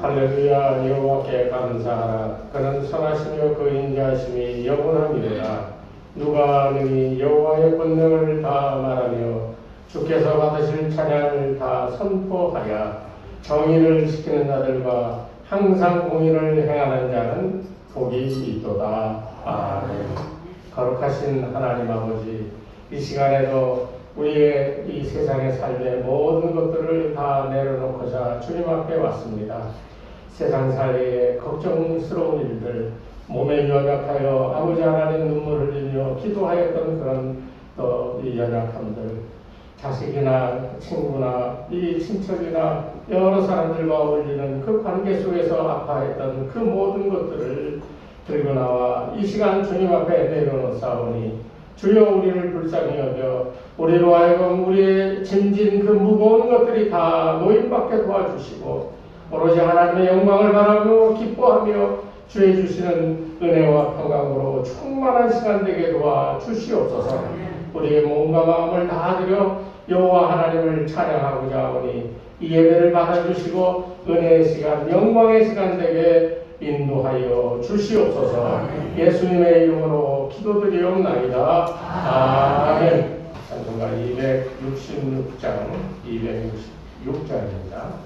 할렐루야. 여호와께 감사하라. 그는 선하시며 그 인자하심이 영원함이로다. 누가 능히 여호와의 권능을 다 말하며 주께서 받으실 찬양을 다 선포하랴. 정의를 지키는 자들과 항상 공의를 행하는 자는 복이 있도다. 아멘. 거룩하신 하나님 아버지, 이 시간에도 우리의 이 세상의 삶의 모든 것들을 다 내려놓고자 주님 앞에 왔습니다. 세상 사이에 걱정스러운 일들, 몸에 연약하여 아버지 하나님 눈물을 흘리며 기도하였던 그런 이 연약함들, 자식이나 친구나 이 친척이나 여러 사람들과 어울리는 그 관계 속에서 아파했던 그 모든 것들을 들고 나와 이 시간 주님 앞에 내려놓사오니 주여 우리를 불쌍히 여겨 우리로 하여금 우리의 짐진 그 무거운 것들이 다 노임받게 도와주시고 오로지 하나님의 영광을 바라며 기뻐하며 주의 주시는 은혜와 평강으로 충만한 시간 되게 도와주시옵소서. 우리의 몸과 마음을 다드려 여호와 하나님을 찬양하고자 하오니 이 예배를 받아주시고 은혜의 시간, 영광의 시간 되게 인도하여 주시옵소서. 예수님의 이름으로 기도드리옵나이다. 아멘. 찬송가 266장 266장입니다.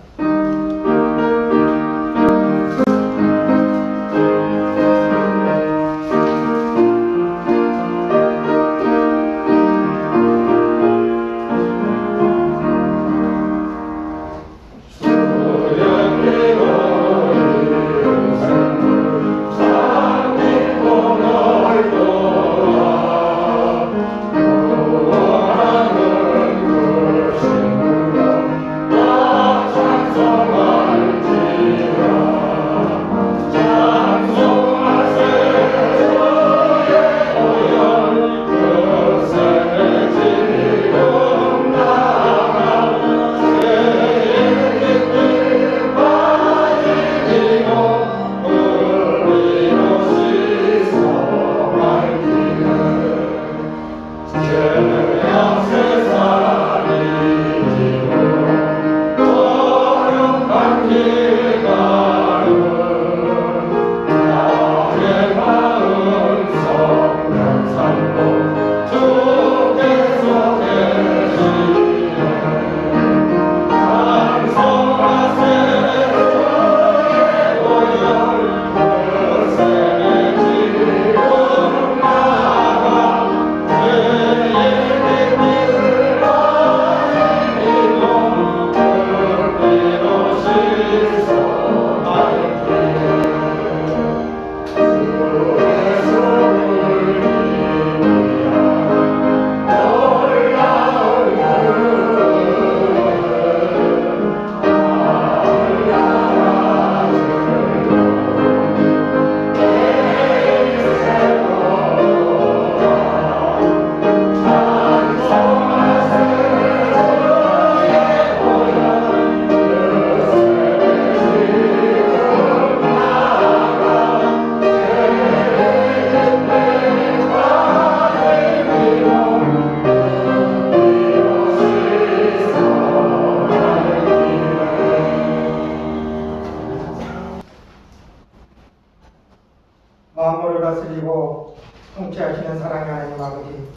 만물을 다스리고 통치하시는 사랑의 하나님 아버지,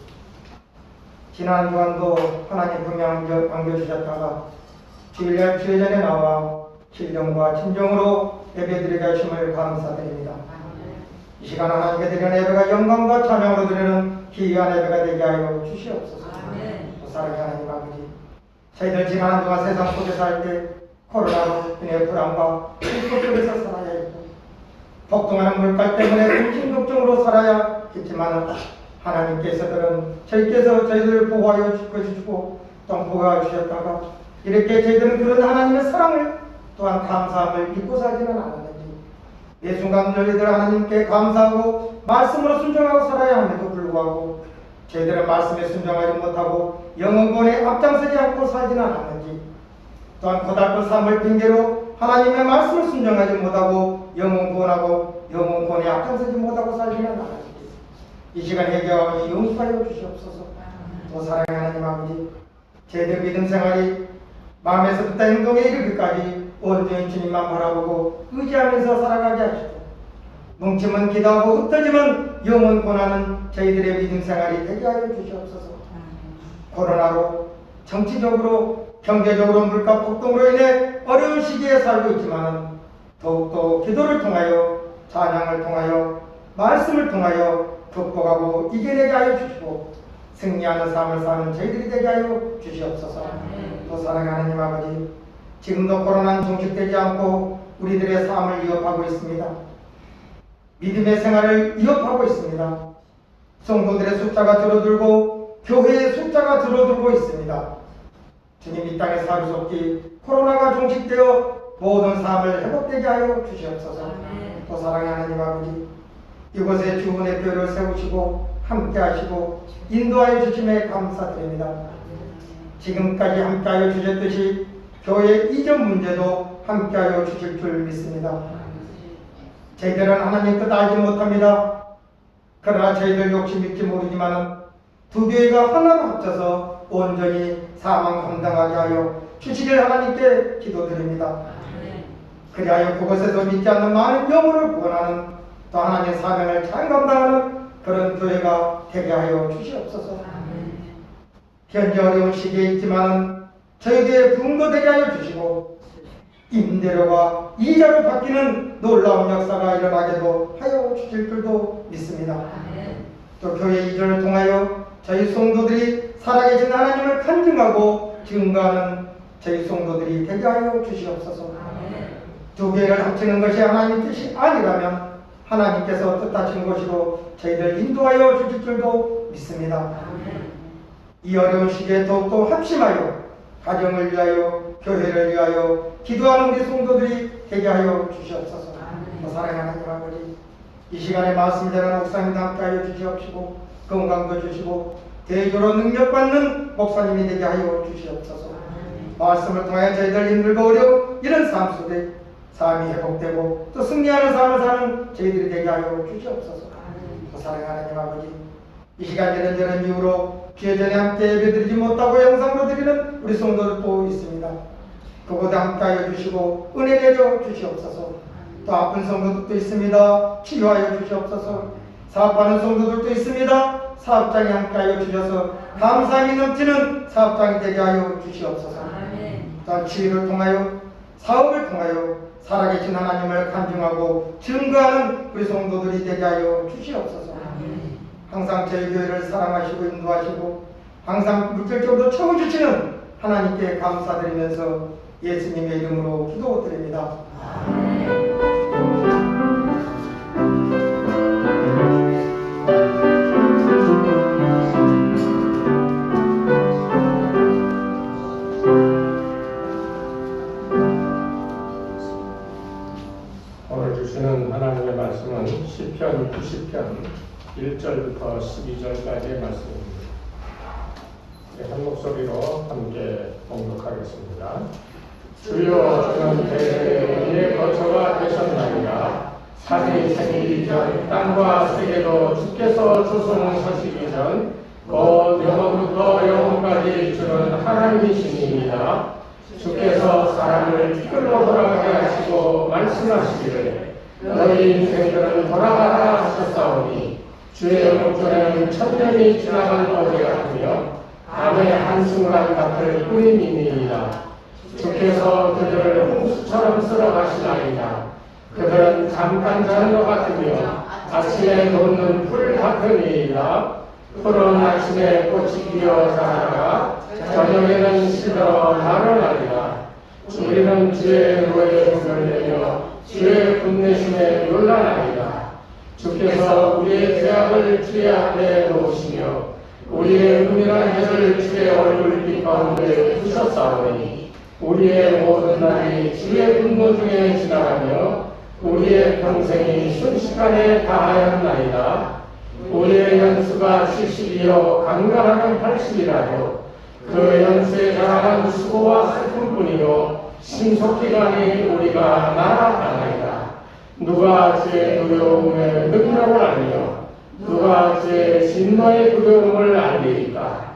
지난 주간도 하나님 분명 안겨주셨다가 주일 전에 나와 신령과 진정으로 예배드리게 하심을 감사드립니다. 이 시간 하나님께 드리는 예배가 영광과 찬양으로 드리는 귀한 예배가 되게 하여 주시옵소서. 사랑의 하나님 아버지, 저희들 지난 주간 세상 속에 살 때 코로나로 인해 불안과 공포 속에서 살아야 했고 폭동하는 물가 때문에 근심 걱정으로 살아야 했지만 하나님께서는 저희들을 보호하여 주시고 또 보호하여 주셨다가 이렇게 저희들은 그런 하나님의 사랑을 또한 감사함을 잊고 살지는 않았는지 매 순간 저희들 하나님께 감사하고 말씀으로 순종하고 살아야 함에도 불구하고 저희들은 말씀에 순종하지 못하고 영혼권에 앞장서지 않고 살지는 않았는지 또한 고달픈 삶을 핑계로 하나님의 말씀을 순종하지 못하고 영혼 구원하고 영혼 구원에 앞장서지 못하고 살지는 않았는지 이 시간 해결하니 용서하여 주시옵소서. 또 사랑하는 하나님 아버지, 저희들 믿음 생활이 마음에서부터 행동에 이르기까지 온전히 주님만 바라보고 의지하면서 살아가게 하시고 뭉치면 기도하고 흩어지면 영원 고난은 저희들의 믿음 생활이 되게 하여 주시옵소서. 코로나로 정치적으로 경제적으로 물가 폭등으로 인해 어려운 시기에 살고 있지만 더욱더 기도를 통하여 찬양을 통하여 말씀을 통하여 극복하고 이겨내게 하여 주시고 승리하는 삶을 사는 저희들이 되게 하여 주시옵소서. 또 사랑하는 하나님 아버지, 지금도 코로나는 종식되지 않고 우리들의 삶을 위협하고 있습니다. 믿음의 생활을 위협하고 있습니다. 성도들의 숫자가 줄어들고 교회의 숫자가 줄어들고 있습니다. 주님, 이 땅에 사르속히 코로나가 종식되어 모든 삶을 회복되게 하여 주시옵소서. 또 사랑하는 하나님 아버지, 이곳에 주은의 교회를 세우시고 함께 하시고 인도하여 주심에 감사드립니다. 지금까지 함께하여 주셨듯이 교회 이전 문제도 함께하여 주실 줄 믿습니다. 저희들은 하나님 뜻 알지 못합니다. 그러나 저희들 욕심 있지 모르지만 두 교회가 하나로 합쳐서 온전히 사망 감당하게 하여 주시길 하나님께 기도드립니다. 그리하여 그곳에서 믿지 않는 많은 영혼을 구원하는 또 하나님의 사명을 잘 감당하는 그런 교회가 되게 하여 주시옵소서. 현재 어려운 시기에 있지만 저희에게 부흥도 되게 하여 주시고 임대료가 이자로 바뀌는 놀라운 역사가 일어나게도 하여 주실 줄도 믿습니다. 또 교회 이전을 통하여 저희 성도들이 살아계신 하나님을 간증하고 증거하는 저희 성도들이 되게 하여 주시옵소서. 두 교회를 합치는 것이 하나님 뜻이 아니라면 하나님께서 뜻하신 것으로 저희들 인도하여 주실 줄도 믿습니다. 이 어려운 시기에 더욱더 합심하여 가정을 위하여 교회를 위하여 기도하는 우리 성도들이 되게 하여 주시옵소서. 사랑하는 하나님 아버지, 이 시간에 말씀 전하는 목사님도 함께하여 주시옵시고 건강도 주시고 대조로 능력받는 목사님이 되게 하여 주시옵소서. 말씀을 통하여 저희들 힘들고 어려운 이런 삶 속에 삶이 회복되고 또 승리하는 삶을 사는 저희들이 되게 하여 주시옵소서. 사랑하는 하나님 아버지, 이 시간 이런저런 이유로 기회 전에 함께 예배드리지 못하고 영상으로 드리는 우리 성도들도 있습니다. 그곳에 함께하여 주시고 은혜 내려 주시옵소서. 또 아픈 성도들도 있습니다. 치유하여 주시옵소서. 사업하는 성도들도 있습니다. 사업장에 함께하여 주셔서 감사함이 넘치는 사업장이 되게 하여 주시옵소서. 또한 치유를 통하여 사업을 통하여 살아계신 하나님을 간증하고 증거하는 우리 성도들이 되게 하여 주시옵소서. 항상 저희 교회를 사랑하시고 인도하시고 항상 물질적으로 채워주시는 하나님께 감사드리면서 예수님의 이름으로 기도드립니다. 오늘 주시는 하나님의 말씀은 시편 90편 1절부터 12절까지의 말씀입니다. 한 목소리로 함께 봉독하겠습니다. 주여, 주는 대대의 거처가 되셨나이다. 산이 생기기 전 땅과 세계도 주께서 조성하시기 전 곧 영원부터 영원까지 주는 하나님이시니이다. 주께서 사람을 피글로 돌아가게 하시고 말씀하시기를 너희 인생들은 돌아가라 하셨사오니 주의 목전에는 천년이 지나간 어제 같으며 밤의 한순간 같을 뿐이니이다. 주께서 그들을 홍수처럼 쓸어가시나이다. 그들은 잠깐 자는 것 같으며 아침에 돋는 풀 같으니이다. 푸른 아침에 꽃이 피어 자라다가 저녁에는 시들어 마르나이다. 우리는 주의 노에 분을 내며 주의 분내심에 놀라나이다. 주께서 우리의 죄악을 주의 앞에 놓으시며 우리의 은밀한 해를 주의 얼굴빛 가운데 두셨사오니 우리의 모든 날이 주의 분노 중에 지나가며 우리의 평생이 순식간에 다하였나이다. 우리의 연수가 70이요 강간하는 80이라도 그 연수에 자라난 수고와 슬픔뿐이요 신속기간이 우리가 날아가나이다. 누가 주의 두려움의 능력을 알며 누가 주의 진노의 두려움을 알리리까.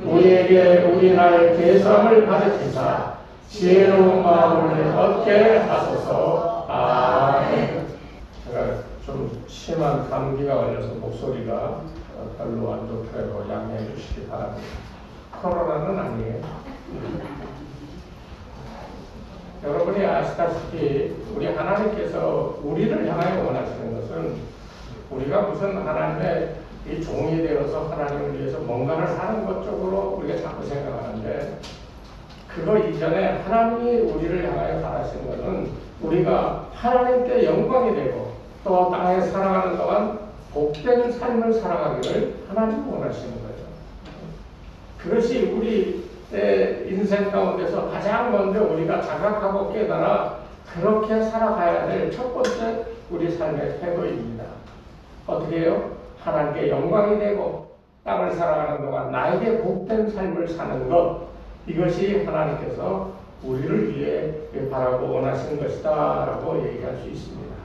우리에게 우리 날 계성을 가르치사 지혜로운 마음을 얻게 하소서. 아멘. 제가 좀 심한 감기가 걸려서 목소리가 별로 안 좋더라도 양해해 주시기 바랍니다. 코로나는 아니에요. 여러분이 아시다시피 우리 하나님께서 우리를 향하여 원하시는 것은 우리가 무슨 하나님의 이 종이 되어서 하나님을 위해서 뭔가를 하는 것 쪽으로 우리가 자꾸 생각하는데, 그거 이전에 하나님이 우리를 향하여 바라시는 것은 우리가 하나님께 영광이 되고 또 땅에 살아가는 동안 복된 삶을 살아가기를 하나님이 원하시는 거예요. 그것이 우리의 인생 가운데서 가장 먼저 우리가 자각하고 깨달아 그렇게 살아가야 될 첫 번째 우리 삶의 태도입니다. 어떻게 해요? 하나님께 영광이 되고 땅을 살아가는 동안 나에게 복된 삶을 사는 것, 이것이 하나님께서 우리를 위해 바라고 원하시는 것이다 라고 얘기할 수 있습니다.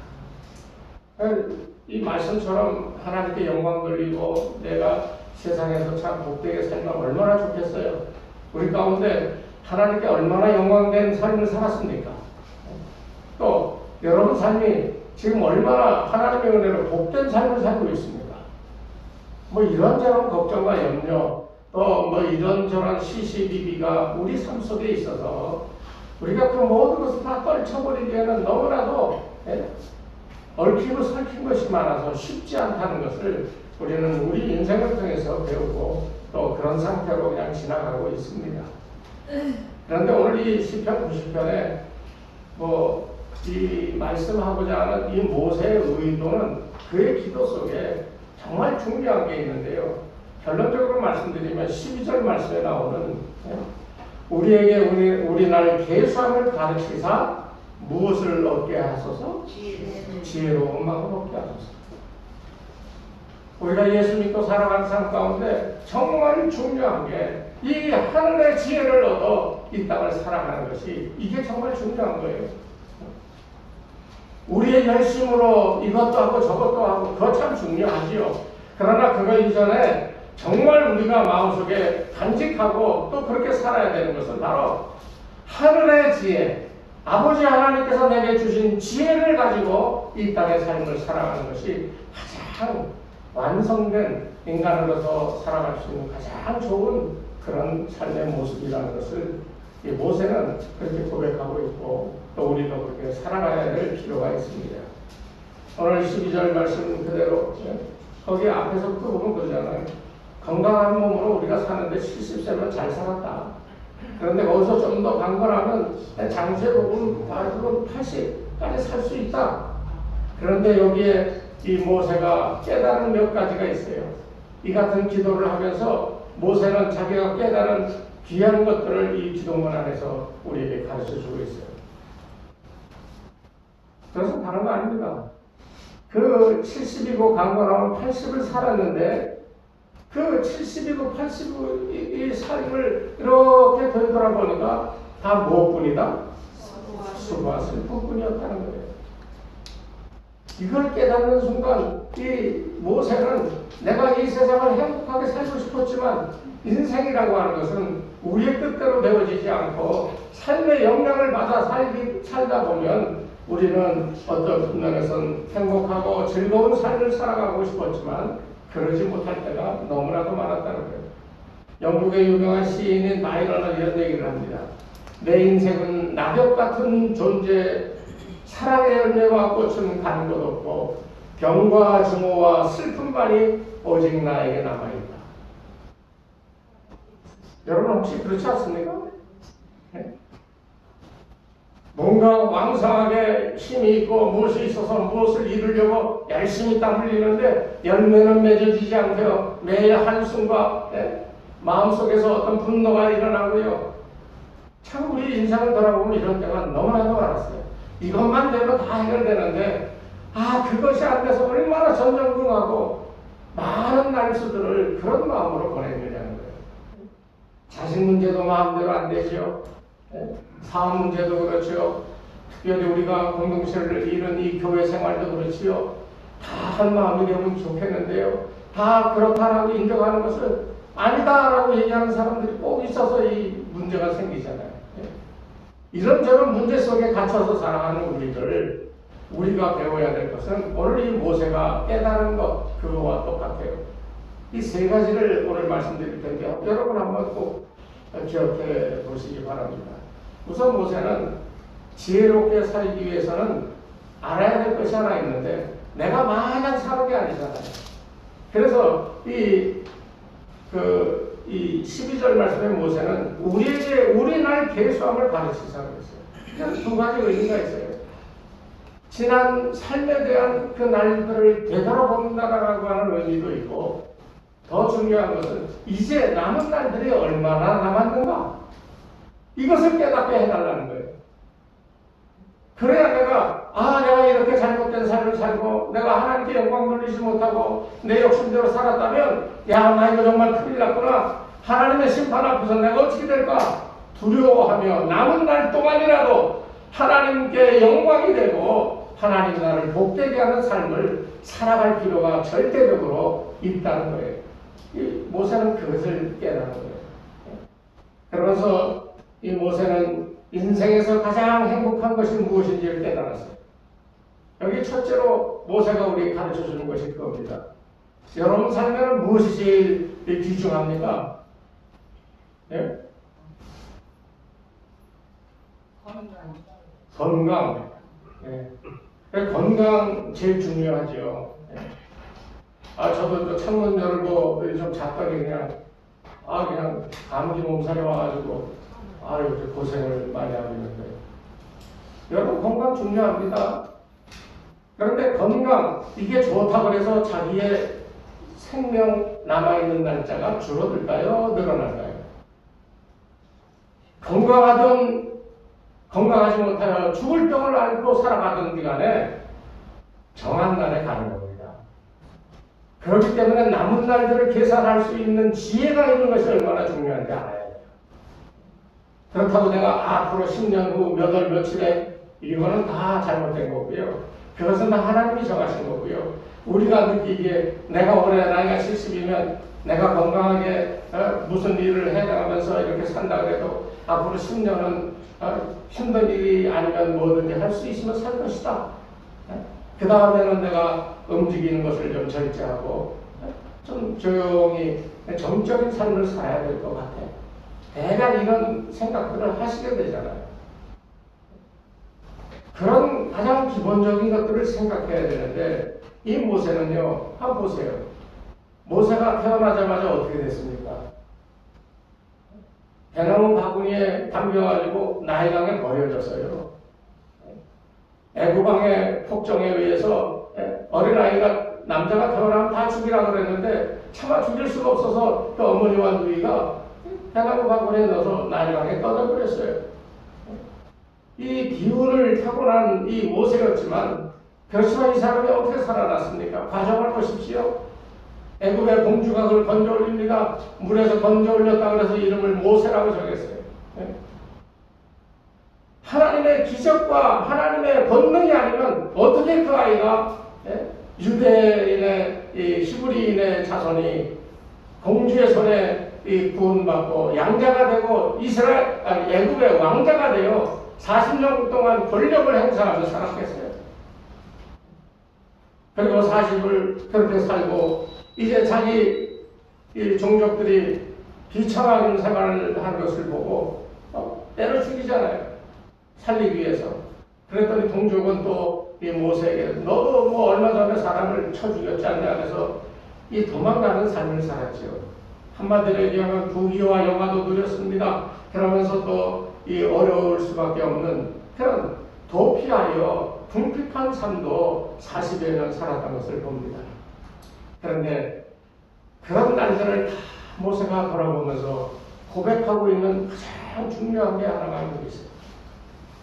이 말씀처럼 하나님께 영광 돌리고 내가 세상에서 참 복되게 살면 얼마나 좋겠어요. 우리 가운데 하나님께 얼마나 영광된 삶을 살았습니까? 또 여러분 삶이 지금 얼마나 하나님의 은혜로 복된 삶을 살고 있습니까? 뭐 이런저런 걱정과 염려, 또 뭐 이런저런 시시비비가 우리 삶 속에 있어서 우리가 그 모든 것을 다 떨쳐버리기에는 너무나도 얽히고 설킨 것이 많아서 쉽지 않다는 것을 우리는 우리 인생을 통해서 배우고 또 그런 상태로 그냥 지나가고 있습니다. 그런데 오늘 이 시편 90편에 뭐 이 말씀하고자 하는 이 모세의 의도는 그의 기도 속에 정말 중요한 게 있는데요. 결론적으로 말씀드리면 12절 말씀에 나오는 우리에게 우리 날 계수함을 가르치사 무엇을 얻게 하소서? 지혜로운 마음을 얻게 하소서. 우리가 예수 믿고 살아가는 삶 가운데 정말 중요한 게 이 하늘의 지혜를 얻어 이 땅을 살아가는 것이, 이게 정말 중요한 거예요. 우리의 열심으로 이것도 하고 저것도 하고 그거 참 중요하지요. 그러나 그거 이전에 정말 우리가 마음속에 간직하고 또 그렇게 살아야 되는 것은 바로 하늘의 지혜, 아버지 하나님께서 내게 주신 지혜를 가지고 이 땅의 삶을 살아가는 것이 가장 완성된 인간으로서 살아갈 수 있는 가장 좋은 그런 삶의 모습이라는 것을 이 모세는 그렇게 고백하고 있고 또 우리도 그렇게 살아가야 될 필요가 있습니다. 오늘 12절 말씀 그대로 거기 앞에서부터 보면 그러잖아요. 건강한 몸으로 우리가 사는데 70세면 잘 살았다. 그런데 거기서 좀 더 강건하면 장세 보면 80까지 살 수 있다. 그런데 여기에 이 모세가 깨달은 몇 가지가 있어요. 이 같은 기도를 하면서 모세는 자기가 깨달은 귀한 것들을 이 기도문 안에서 우리에게 가르쳐주고 있어요. 그래서 다른 거 아닙니다. 그 70이고 강건하면 80을 살았는데 그 70이고 80의 삶을 이렇게 되돌아보니까 다 무엇뿐이다? 수고와 슬픔뿐이었다는 거예요. 이걸 깨닫는 순간 이 모세는 내가 이 세상을 행복하게 살고 싶었지만 인생이라고 하는 것은 우리의 뜻대로 되어지지 않고 삶의 영향을 받아 살다 보면 우리는 어떤 면에서는 행복하고 즐거운 삶을 살아가고 싶었지만 그러지 못할 때가 너무나도 많았다는 거예요. 영국의 유명한 시인인 바이런은 이런 얘기를 합니다. 내 인생은 낙엽 같은 존재, 사랑의 열매와 꽃은 간 곳 없고 병과 증오와 슬픔만이 오직 나에게 남아있다. 여러분 혹시 그렇지 않습니까? 네? 뭔가 왕성하게 힘이 있고 무엇이 있어서 무엇을 이루려고 열심히 땀 흘리는데 열매는 맺어지지 않고요. 매일 한숨과 마음속에서 어떤 분노가 일어나고요. 참 우리 인생을 돌아보면 이런 때가 너무나도 많았어요. 이것만 되면 다 해결되는데 그것이 안 돼서 얼마나 전전긍하고 많은 날수들을 그런 마음으로 보내느냐는 거예요. 자식 문제도 마음대로 안 되죠. 사업 문제도 그렇죠. 특별히 우리가 공동체를 이룬 이 교회 생활도 그렇지요. 다 한 마음이 되면 좋겠는데요. 다 그렇다라고 인정하는 것을 아니다라고 얘기하는 사람들이 꼭 있어서 이 문제가 생기잖아요. 이런저런 문제 속에 갇혀서 살아가는 우리가 배워야 될 것은 오늘 이 모세가 깨달은 것, 그거와 똑같아요. 이 세 가지를 오늘 말씀드릴 텐데 여러분 한번 꼭 기억해 보시기 바랍니다. 우선 모세는 지혜롭게 살기 위해서는 알아야 될 것이 하나 있는데 내가 마냥 사는 게 아니잖아요. 그래서 이 12절 말씀에 모세는 우리 날 계수함을 가르치자고 했어요. 그냥 두 가지 의미가 있어요. 지난 삶에 대한 그 날들을 되돌아본다라고 하는 의미도 있고, 더 중요한 것은 이제 남은 날들이 얼마나 남았는가, 이것을 깨닫게 해달라는 거예요. 그래야 내가 이렇게 잘못된 삶을 살고 내가 하나님께 영광 돌리지 못하고 내 욕심대로 살았다면 나 이거 정말 큰일 났구나, 하나님의 심판 앞에서 내가 어떻게 될까 두려워하며 남은 날 동안이라도 하나님께 영광이 되고 하나님 나라를 복되게 하는 삶을 살아갈 필요가 절대적으로 있다는 거예요. 이 모세는 그것을 깨달은 거예요. 그러면서 이 모세는 인생에서 가장 행복한 것이 무엇인지를 깨달았어요. 여기 첫째로 모세가 우리에게 가르쳐 주는 것이 그겁니다. 여러분 삶에는 무엇이 제일 귀중합니까? 예? 건강. 예. 건강 제일 중요하죠. 예. 저도 창문 열고 좀 잤더니 그냥 감기 몸살이 와가지고 이렇게 고생을 많이 하고 있는데, 여러분 건강 중요합니다. 그런데 건강 이게 좋다고 해서 자기의 생명 남아있는 날짜가 줄어들까요? 늘어날까요? 건강하지 못하여 죽을 병을 앓고 살아가던 기간에 정한 날에 가는 겁니다. 그렇기 때문에 남은 날들을 계산할 수 있는 지혜가 있는 것이 얼마나 중요한지 알아야 돼요. 그렇다고 내가 앞으로 10년 후 몇 월 며칠에 이거는 다 잘못된 거고요. 그것은 다 하나님이 정하신 거고요. 우리가 느끼기에 내가 올해 나이가 70이면 내가 건강하게 무슨 일을 해나가면서 이렇게 산다 그래도 앞으로 10년은 힘든 일이 아니면 뭐든지 할 수 있으면 살 것이다. 그 다음에는 내가 움직이는 것을 좀 절제하고 좀 조용히 정적인 삶을 살아야 될 것 같아. 대략 이런 생각들을 하시게 되잖아요. 그런 가장 기본적인 것들을 생각해야 되는데, 이 모세는요, 한번 보세요. 모세가 태어나자마자 어떻게 됐습니까? 대나무 바구니에 담겨가지고 나일강에 버려졌어요. 애굽왕의 폭정에 의해서 어린아이가 남자가 태어나면 다 죽이라고 그랬는데 차마 죽일 수가 없어서 그 어머니와 누이가 대나무 바구니에 넣어서 나일강에 떠져버렸어요. 이 기운을 타고난 이 모세였지만, 그렇지만 이 사람이 어떻게 살아났습니까? 과정을 보십시오. 애굽의 공주가 그걸 건져 올립니다. 물에서 건져 올렸다 그래서 이름을 모세라고 정했어요. 하나님의 기적과 하나님의 권능이 아니면 어떻게 그 아이가 유대인의 히브리인의 자손이 공주의 손에 구원받고 양자가 되고 애굽의 왕자가 되어 40년 동안 권력을 행사하며 살았겠어요. 그리고 40을 그렇게 살고 이제 자기 종족들이 비참한 생활을 하는 것을 보고 때려 죽이잖아요. 살리기 위해서. 그랬더니 동족은 또 이 모세에게 너도 뭐 얼마 전에 사람을 쳐 죽였지 않냐 그래서 이 도망가는 삶을 살았죠. 한마디로 얘기하면 부귀와 영화도 누렸습니다. 그러면서 또 이 어려울 수밖에 없는 그런 도피하여 궁핍한 삶도 40여 년 살았던 것을 봅니다. 그런데 그런 날들을 다 모세가 돌아보면서 고백하고 있는 가장 중요한 게 하나가 있어요.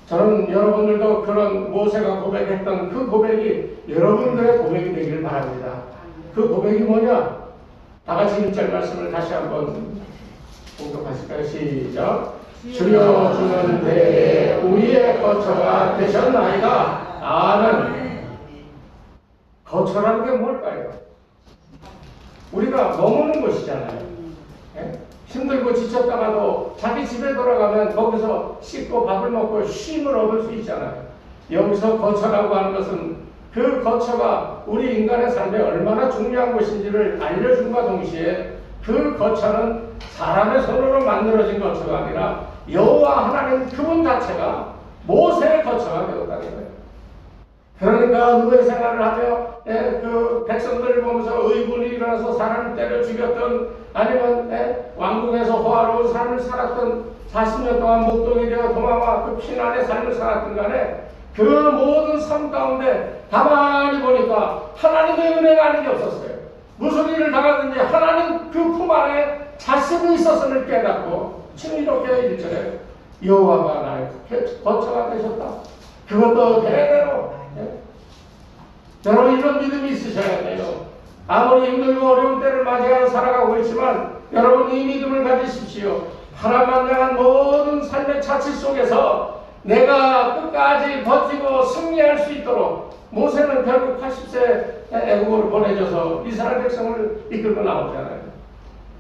저는 여러분들도 그런 모세가 고백했던 그 고백이 여러분들의 고백이 되기를 바랍니다. 그 고백이 뭐냐? 다 같이 1절 말씀을 다시 한번 공독하실까요? 시작. 주여 주는 때에 우리의 거처가 되셨나이다. 아멘. 거처라는 게 뭘까요? 우리가 머무는 곳이잖아요. 예? 힘들고 지쳤다가도 자기 집에 돌아가면 거기서 씻고 밥을 먹고 쉼을 얻을 수 있잖아요. 여기서 거처라고 하는 것은 그 거처가 우리 인간의 삶에 얼마나 중요한 것인지를 알려준과 동시에 그 거처는 사람의 손으로 만들어진 거처가 아니라 여호와 하나님 그분 자체가 모세의 거처가 되었다는 거예요. 그러니까 노예 생활을 하며 그 백성들을 보면서 의군이 일어나서 사람을 때려 죽였던 아니면 왕궁에서 호화로운 삶을 살았던 40년 동안 목동이 되어 도망와 그 피난의 삶을 살았던 간에 그 모든 삶 가운데 가만히 보니까 하나님의 은혜가 아닌 게 없었어요. 무슨 일을 당하든지 하나님 그 품 안에 자신이 있었음을 깨닫고 지금 이렇게 1절에 여호와가 나의 거처가 되셨다. 그것도 대대로 여러분 이런 믿음이 있으셔야 돼요. 아무리 힘들고 어려운 때를 맞이하여 살아가고 있지만 여러분 이 믿음을 가지십시오. 파란만장한 모든 삶의 자취 속에서 내가 끝까지 버티고 승리할 수 있도록 모세는 결국 80세 애국으로 보내줘서 이스라엘 백성을 이끌고 나오잖아요.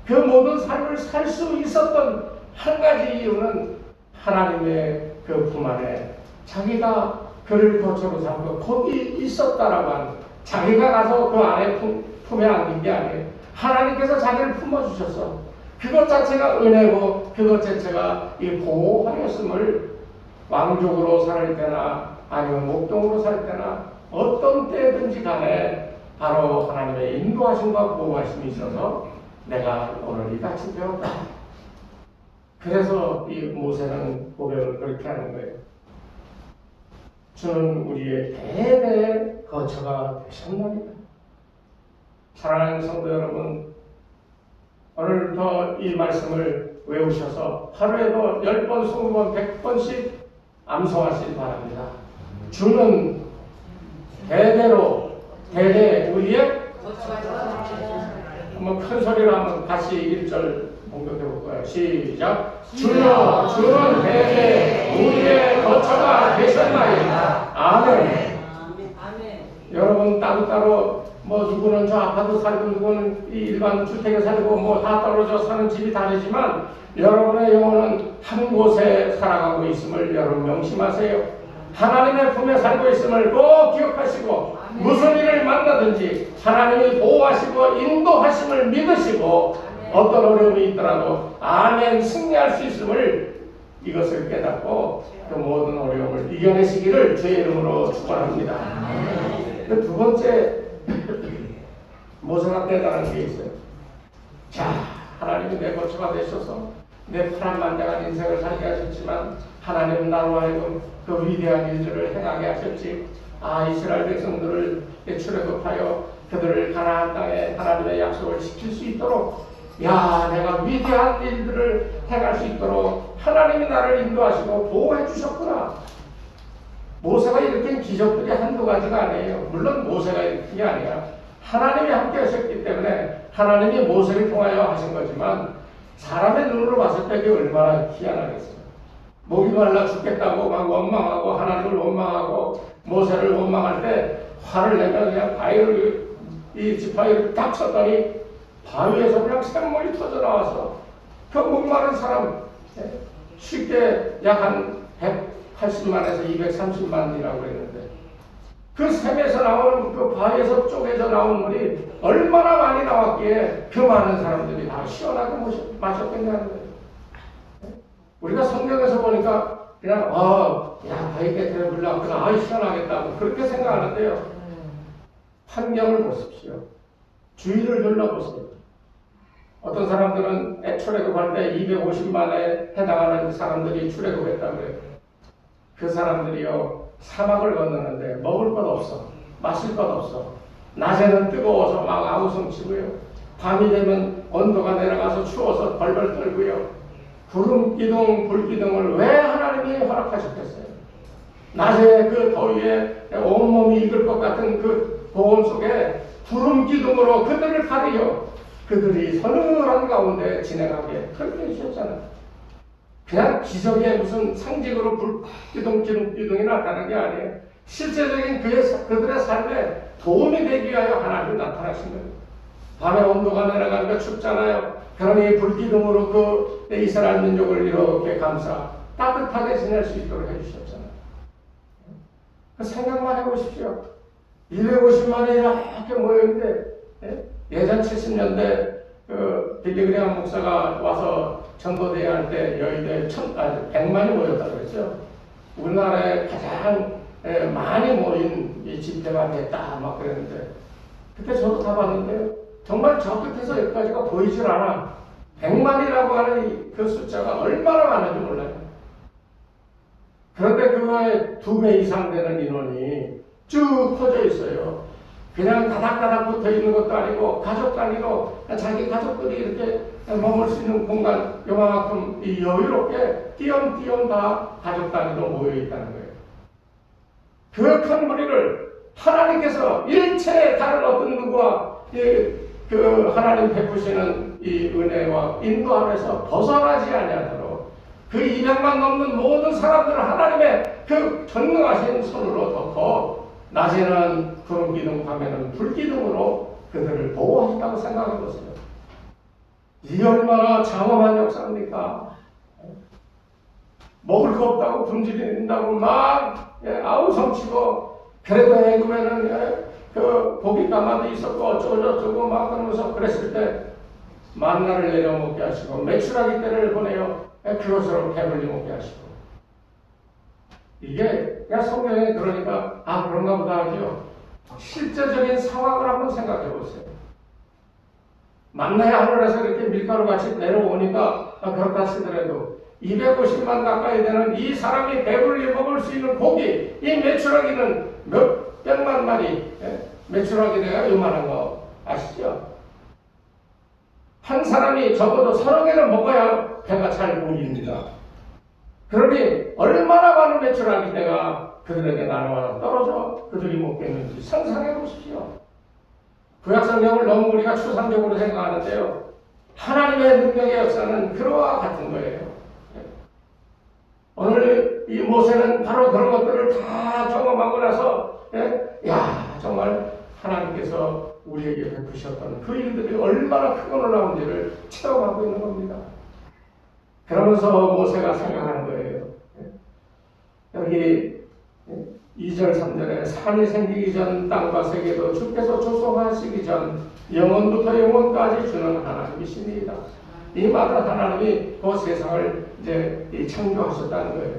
그 모든 삶을 살 수 있었던 한 가지 이유는 하나님의 그 품 안에 자기가 그를 거처로 삼고 거기 있었다라고 하는, 자기가 가서 그 안에 품에 안긴 게 아니에요. 하나님께서 자기를 품어주셨어. 그것 자체가 은혜고 그것 자체가 이 보호하였음을 왕족으로 살 때나 아니면 목동으로 살 때나 어떤 때든지 간에 바로 하나님의 인도하심과 보호하심이 있어서 내가 오늘 이같이 배웠다. 그래서 이 모세는 고백을 그렇게 하는 거예요. 주는 우리의 대대의 거처가 되셨나이다. 사랑하는 성도 여러분, 오늘부터 이 말씀을 외우셔서 하루에도 10번, 20번, 100번씩 암송하시기 바랍니다. 주는 대대로 대대 우리의 한번 큰 소리로 한번 같이 1절 공격해 볼 거예요. 시작. 주여, 주는 대대 우리의 거처가 되셨나이다. 아멘. 여러분 따로따로 뭐 누구는 저 아파트 살고 누구는 이 일반 주택에 살고 뭐 다 떨어져 사는 집이 다르지만 여러분의 영혼은 한 곳에 살아가고 있음을 여러분 명심하세요. 하나님의 품에 살고 있음을 꼭 기억하시고 무슨 일을 만나든지 하나님이 보호하시고 인도하심을 믿으시고 어떤 어려움이 있더라도 아멘 승리할 수 있음을 이것을 깨닫고 그 모든 어려움을 이겨내시기를 주의 이름으로 축원합니다. 그 두 번째 모세가 깨달은 게 있어요. 자, 하나님이 내 거처가 되셔서 내 파란만장한 인생을 살게 하셨지만 하나님은 나로 하여금 그 위대한 일들을 행하게 하셨지. 아, 이스라엘 백성들을 출애굽하여 그들을 가나안 땅에 하나님의 약속을 지킬 수 있도록, 야, 내가 위대한 일들을 행할 수 있도록 하나님이 나를 인도하시고 보호해 주셨구나. 모세가 일으킨 기적들이 한두 가지가 아니에요. 물론 모세가 일으킨 게 아니라 하나님이 함께 하셨기 때문에 하나님이 모세를 통하여 하신 거지만 사람의 눈으로 봤을 때 그게 얼마나 희한하겠어요. 목이 말라 죽겠다고 막 원망하고 하나님을 원망하고 모세를 원망할 때 화를 내면 그냥 바위를 이 지팡이를 딱 쳤더니 바위에서 그냥 샘물이 터져 나와서 그 목마른 사람 쉽게 약 한 180만에서 230만이라고 했는데 그 샘에서 나오는 그 바위에서 쪼개져 나온 물이 얼마나 많이 나왔기에 그 많은 사람들이 다 시원하게 마셨겠냐는 거예요. 우리가 성경에서 보니까 그냥 야 바위 곁에 물 나왔구나 시원하겠다고 그렇게 생각하는데요. 환경을 보십시오. 주위를 둘러보세요. 어떤 사람들은 출애굽할 때 250만에 해당하는 사람들이 출애굽했다고 그래요. 그 사람들이요 사막을 건너는데 먹을 것 없어, 마실 것 없어. 낮에는 뜨거워서 막 아우성치고요. 밤이 되면 온도가 내려가서 추워서 벌벌 떨고요. 구름 기둥, 불 기둥을 왜 하나님이 허락하셨겠어요? 낮에 그 더위에 온몸이 익을 것 같은 그 고온 속에 구름 기둥으로 그들을 가리려 그들이 서늘한 가운데 지내가게 그렇게 해주셨잖아요. 그냥 기적의 무슨 상징으로 불기둥, 기둥이 나타나는 게 아니에요. 실제적인 그들의 삶에 도움이 되기 위하여 하나님이 나타나신 거예요. 밤에 온도가 내려가니까 춥잖아요. 그러니 불기둥으로 그 이스라엘 민족을 이렇게 감싸 따뜻하게 지낼 수 있도록 해주셨잖아요. 그 생각만 해보십시오. 250만이 이렇게 모여있는데, 예전 70년대 그 빌리그레암 목사가 와서 전도대회 할 때 여의도에 100만이 모였다고 그랬죠. 우리나라에 가장 많이 모인 이 집회가 됐다 막 그랬는데, 그때 저도 가봤는데요. 정말 저 끝에서 여기까지가 보이질 않아. 100만이라고 하는 그 숫자가 얼마나 많은지 몰라요. 그런데 그거에 2배 이상 되는 인원이 쭉 퍼져 있어요. 그냥 다닥다닥 붙어 있는 것도 아니고 가족 단위로 자기 가족들이 이렇게 머물 수 있는 공간 요만큼 여유롭게 띄엄띄엄 다 가족 단위로 모여 있다는 거예요. 그 큰 무리를 하나님께서 일체 다른 어떤 누구와 그 하나님 베푸시는 이 은혜와 인도함에서 벗어나지 아니하도록 그 200만 넘는 모든 사람들을 하나님의 그 전능하신 손으로 덮어 낮에는 구름 기둥, 밤에는 불 기둥으로 그들을 보호하셨다고 생각해 보세요. 이 얼마나 장엄한 역사입니까? 먹을 거 없다고 굶주린다고 막 아우성치고 그래도 애굽에는 그 고기 가마도 있었고 어쩌고저쩌고 막 그러면서 그랬을 때 만나를 내려 먹게 하시고 메추라기 떼를 보내요. 그것으로 배불리 먹게 하시고 이게 그냥 성경에 그러니까 그런가 보다 하죠. 실제적인 상황을 한번 생각해 보세요. 만나야 하늘에서 이렇게 밀가루 같이 내려오니까 그렇다 치더라도 250만 가까이 되는 이 사람이 배불리 먹을 수 있는 고기, 이 메추라기는 몇 백만 마리, 메추라기가 요만한 거 아시죠? 한 사람이 적어도 30개는 먹어야 배가 잘 고깁니다. 그러니 얼마나 많은 메추라기 때가 그들에게 날아와 떨어져 그들이 먹겠는지 상상해 보십시오. 구약성경을 너무 우리가 추상적으로 생각하는데요. 하나님의 능력의 역사는 그와 같은 거예요. 오늘 이 모세는 바로 그런 것들을 다 경험하고 나서 정말 하나님께서 우리에게 베푸셨던 그 일들이 얼마나 크고 놀라운지를 체험하고 있는 겁니다. 그러면서 모세가 생각하는 거예요. 여기 2절 3절에 산이 생기기 전 땅과 세계도 주께서 조성하시기 전 영원부터 영원까지 주는 하나님이십니다. 이 말은 하나님이 그 세상을 이제 창조하셨다는 거예요.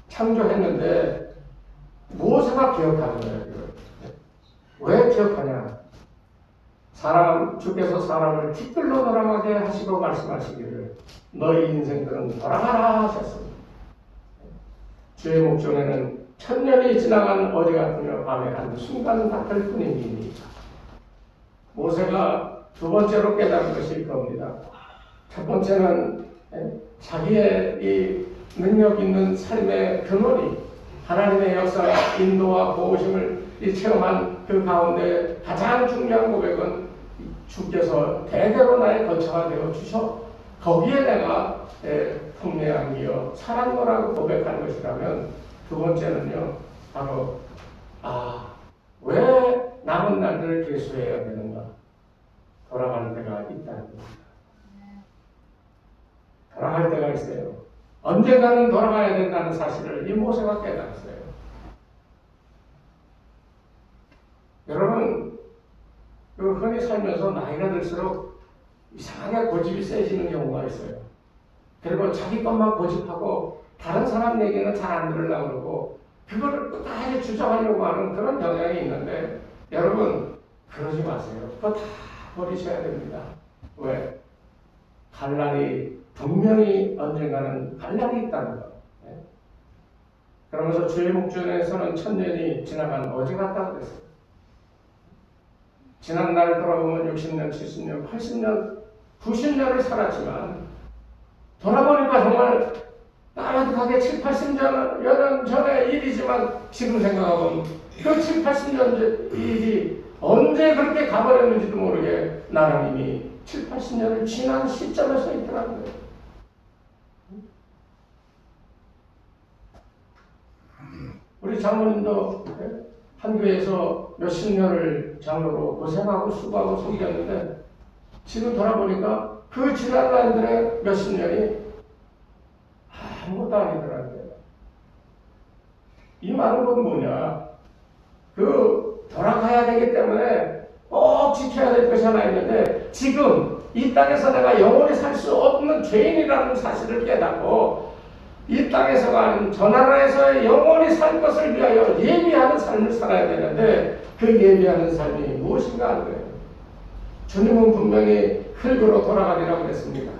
창조했는데 모세가 기억하는 거예요. 왜 기억하냐? 주께서 사람을 티끌로 돌아가게 하시고 말씀하시기를 너희 인생들은 돌아가라 하셨습니다. 주의 목전에는 천년이 지나간 어제 같으며 밤에 한순간 같을 뿐입니다. 모세가 두 번째로 깨달은 것일 겁니다. 첫 번째는 자기의 이 능력 있는 삶의 근원이 하나님의 역사, 인도와 보호심을 체험한 그 가운데 가장 중요한 고백은 주께서 대대로 나의 거처가 되어 주셔 거기에 내가 풍래한이여 살한 거라고 고백하는 것이라면 두 번째는요 바로 왜 남은 날들을 계수해야 되는가 돌아가는 때가 있다는 겁니다. 돌아갈 때가 있어요. 언젠가는 돌아가야 된다는 사실을 이 모세가 깨달았어요. 여러분 흔히 살면서 나이가 들수록 이상하게 고집이 세지는 경우가 있어요. 그리고 자기 것만 고집하고 다른 사람 얘기는 잘 안 들으려고 그러고 그거를 끝까지 주장하려고 하는 그런 경향이 있는데 여러분 그러지 마세요. 그거 다 버리셔야 됩니다. 왜? 갈 날이 분명히 언젠가는 갈 날이 있다는 거. 그러면서 주의 목전에서는 천년이 지나간 어제 같다고 그랬어요. 지난 날 돌아보면 60년, 70년, 80년, 90년을 살았지만 돌아보니까 정말 따뜻하게 7, 80년 전의 일이지만 지금 생각하면 그 7, 80년 일이 언제 그렇게 가버렸는지도 모르게 나는 이미 7, 80년을 지난 시점에 서 있더라고요. 우리 장모님도 한 교회에서 몇십 년을 장로로 고생하고 수고하고 섬겼는데 지금 돌아보니까 그 지난 날들의 몇십 년이 아무것도 아니더라고요. 이 많은 건 뭐냐? 돌아가야 되기 때문에 꼭 지켜야 될 것이 하나 있는데, 지금 이 땅에서 내가 영원히 살 수 없는 죄인이라는 사실을 깨닫고 이 땅에서가 아닌 저 나라에서의 영원히 살 것을 위하여 예비하는 삶을 살아야 되는데, 그 예비하는 삶이 무엇인가 하는 거예요. 주님은 분명히 흙으로 돌아가리라고 그랬습니다.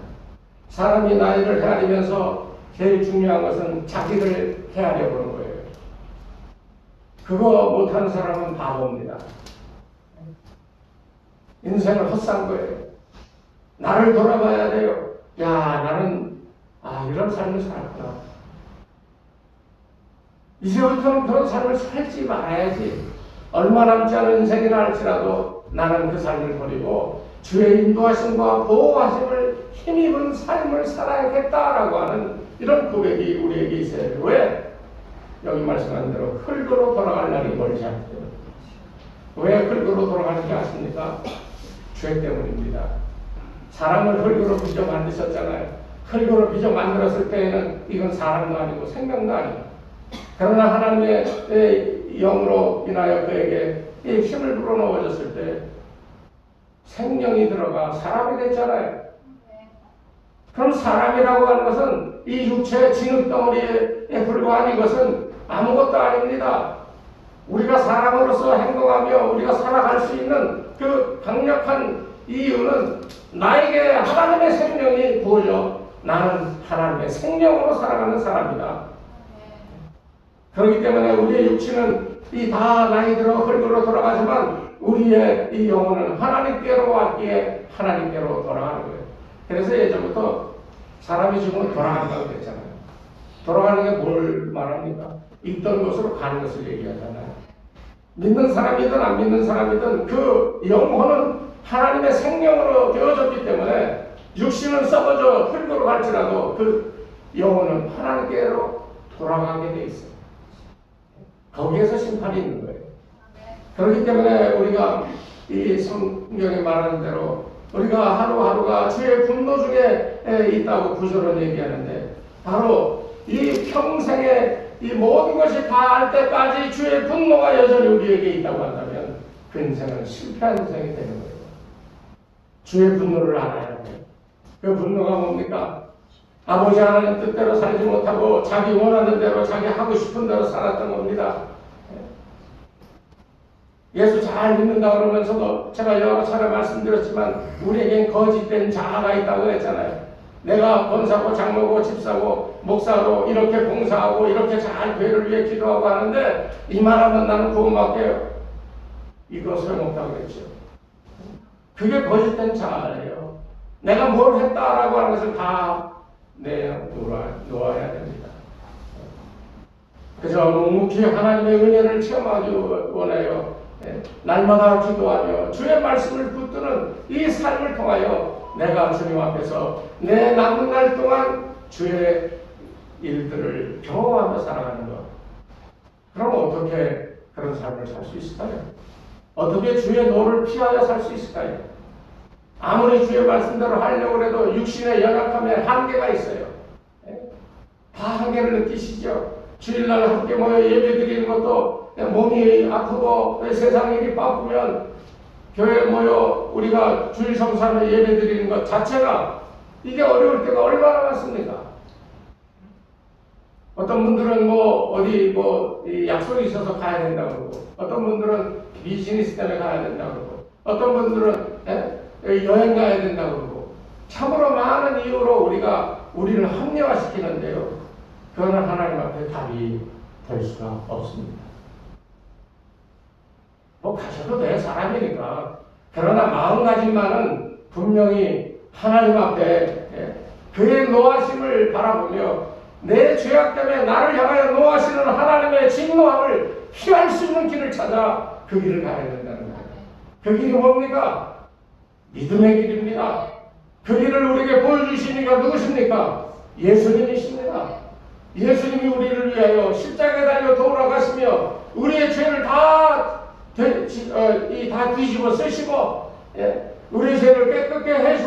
사람이 나이를 헤아리면서 제일 중요한 것은 자기를 헤아려 보는 거예요. 그거 못하는 사람은 바보입니다. 인생을 헛산 거예요. 나를 돌아봐야 돼요. 야, 나는 이런 삶을 살았구나. 이제부터는 그런 삶을 살지 말아야지. 얼마 남지 않은 인생이라 할지라도 나는 그 삶을 버리고 주의 인도하심과 보호하심을 힘입은 삶을 살아야겠다라고 하는 이런 고백이 우리에게 있어야 돼요. 왜? 여기 말씀한 대로 흙으로 돌아갈 날이 멀지 않대요. 왜 흙으로 돌아가는지 아십니까? 죄 때문입니다. 사람을 흙으로 빚어 만드셨잖아요. 흙으로 빚어 만들었을 때에는 이건 사람도 아니고 생명도 아니고, 그러나 하나님의 영으로 인하여 그에게 이 힘을 불어넣어줬을 때 생명이 들어가 사람이 됐잖아요. 그럼 사람이라고 하는 것은 이 육체의 진흙덩어리에 불과한 이것은 아무것도 아닙니다. 우리가 사람으로서 행동하며 우리가 살아갈 수 있는 그 강력한 이유는 나에게 하나님의 생명이 부어져 나는 하나님의 생명으로 살아가는 사람이다. 그렇기 때문에 우리의 육체는 이 다 나이 들어 흙으로 돌아가지만 우리의 이 영혼은 하나님께로 왔기에 하나님께로 돌아가는 거예요. 그래서 예전부터 사람이 죽으면 돌아간다고 그랬잖아요. 돌아가는 게 뭘 말합니까? 있던 곳으로 가는 것을 얘기하잖아요. 믿는 사람이든 안 믿는 사람이든 그 영혼은 하나님의 생명으로 되어졌기 때문에 육신은 썩어져 흙으로 갈지라도 그 영혼은 하나님께로 돌아가게 돼 있어요. 거기에서 심판이 있는 거예요. 그렇기 때문에 우리가 이 성경에 말하는 대로 우리가 하루하루가 주의 분노 중에 있다고 구절은 얘기하는데, 바로 이 평생에 이 모든 것이 다 할 때까지 주의 분노가 여전히 우리에게 있다고 한다면 그 인생은 실패한 인생이 되는 거예요. 주의 분노를 알아야 돼요. 그 분노가 뭡니까? 아버지 하나님 뜻대로 살지 못하고 자기 원하는 대로 자기 하고 싶은 대로 살았던 겁니다. 예수 잘 믿는다 그러면서도 제가 여러 차례 말씀드렸지만 우리에겐 거짓된 자아가 있다고 그랬잖아요. 내가 권사고 장로고 집사고 목사로 이렇게 봉사하고 이렇게 잘 교회를 위해 기도하고 하는데 이만하면 나는 구원받게요. 이거 소용없다고 그랬죠. 그게 거짓된 자아예요. 내가 뭘 했다라고 하는 것을 다 내놓아야 됩니다. 그래서 묵묵히 하나님의 은혜를 체험하기 원해요. 날마다 기도하며 주의 말씀을 붙드는 이 삶을 통하여 내가 주님 앞에서 내 남은 날 동안 주의 일들을 경험하며 살아가는 것. 그럼 어떻게 그런 삶을 살 수 있을까요? 어떻게 주의 노를 피하여 살 수 있을까요? 아무리 주의 말씀대로 하려고 해도 육신의 연약함에 한계가 있어요. 다 한계를 느끼시죠? 주일날 함께 모여 예배드리는 것도 몸이 아프고 세상 일이 바쁘면 교회에 모여 우리가 주일 성사를 예배드리는 것 자체가 이게 어려울 때가 얼마나 많습니까? 어떤 분들은 어디 약속이 있어서 가야 된다고 그러고, 어떤 분들은 비즈니스 때문에 가야 된다고 그러고, 어떤 분들은 여행 가야 된다고 그러고, 참으로 많은 이유로 우리를 합리화시키는데요. 그거는 하나님 앞에 답이 될 수가 없습니다. 가셔도 돼, 사람이니까. 그러나 마음가짐만은 분명히 하나님 앞에 그의 노하심을 바라보며 내 죄악 때문에 나를 향하여 노하시는 하나님의 진노함을 피할 수 있는 길을 찾아 그 길을 가야 된다는 거예요. 그 길이 뭡니까? 믿음의 길입니다. 그 길을 우리에게 보여주신 이가 누구십니까? 예수님이십니다. 예수님이 우리를 위하여 십자가에 달려 돌아가시며 우리의 죄를 다 뒤집어 쓰시고 우리의 죄를 깨끗게 해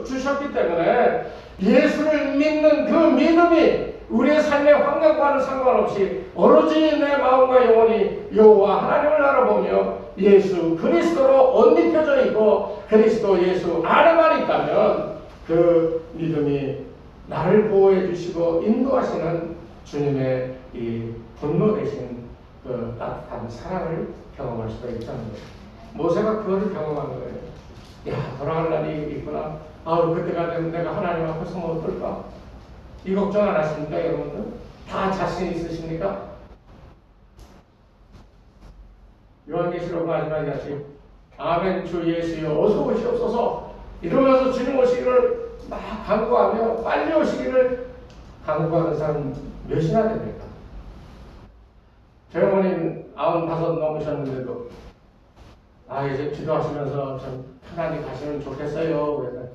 주셨기 때문에 예수를 믿는 그 믿음이 우리의 삶의 환경과는 상관없이 오로지 내 마음과 영혼이 여호와 하나님을 알아보며 예수 그리스도로 옷 입혀져 있고 그리스도 예수 안에만 있다면 그 믿음이 나를 보호해 주시고 인도하시는 주님의 이 분노 대신 그 따뜻한 사랑을 경험할 수가 있다는 거예요. 모세가 그거를 경험한 거예요. 야, 돌아갈 날이 있구나. 그때가 되면 내가 하나님 앞에서 뭐 어떨까? 이 걱정 안 하십니까, 여러분들? 다 자신 있으십니까? 요한계시록 마지막에 같이 아멘 주 예수여 어서 오시옵소서 이러면서 주님 오시기를 막 간구하며 빨리 오시기를 간구하는 사람 몇이나 됩니까? 저희 어머님 95 넘으셨는데도 이제 기도하시면서 좀 편안히 가시면 좋겠어요. 그래서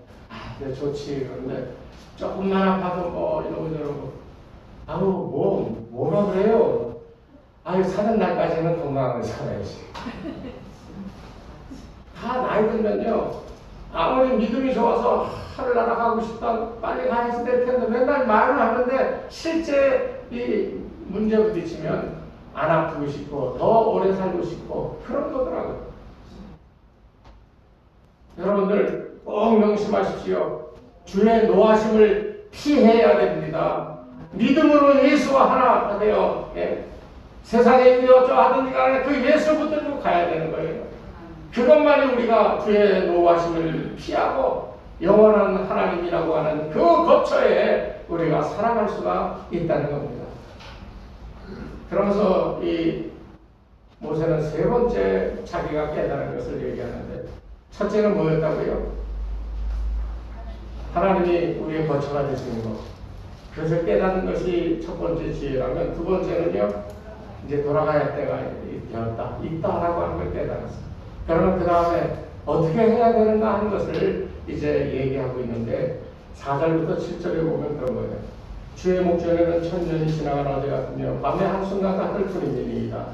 네, 좋지. 그런데 조금만 아파도 뭐 이러고 저러고 뭐라 그래요? 사는 날까지는 건강하게 살아야지. 다 나이 들면요 아무리 믿음이 좋아서 하늘나라 가고 싶다 빨리 가야지 될 텐데 맨날 말을 하는데 실제 이 문제 부딪히면 안 아프고 싶고 더 오래 살고 싶고 그런 거더라고요. 여러분들 꼭 명심하십시오. 주의 노하심을 피해야 됩니다. 믿음으로 예수와 하나 되어 세상에 이리 어쩌하든지 간에 그 예수 붙들고 가야 되는 거예요. 그것만이 우리가 주의 노하심을 피하고 영원한 하나님이라고 하는 그 거처에 우리가 살아갈 수가 있다는 겁니다. 그러면서 이 모세는 세 번째 자기가 깨달은 것을 얘기하는데 첫째는 뭐였다고요? 하나님이 우리의 거처가 되시는 것. 그래서 깨닫는 것이 첫 번째 지혜라면 두 번째는요 이제 돌아가야 때가 있다라고 하는 걸 깨달았어요. 그러면 그 다음에 어떻게 해야 되는가 하는 것을 이제 얘기하고 있는데 4절부터 7절에 보면 그런 거예요. 주의 목전에는 천년이 지나간 어제 같으며 밤의 한순간 같을 뿐이니이다.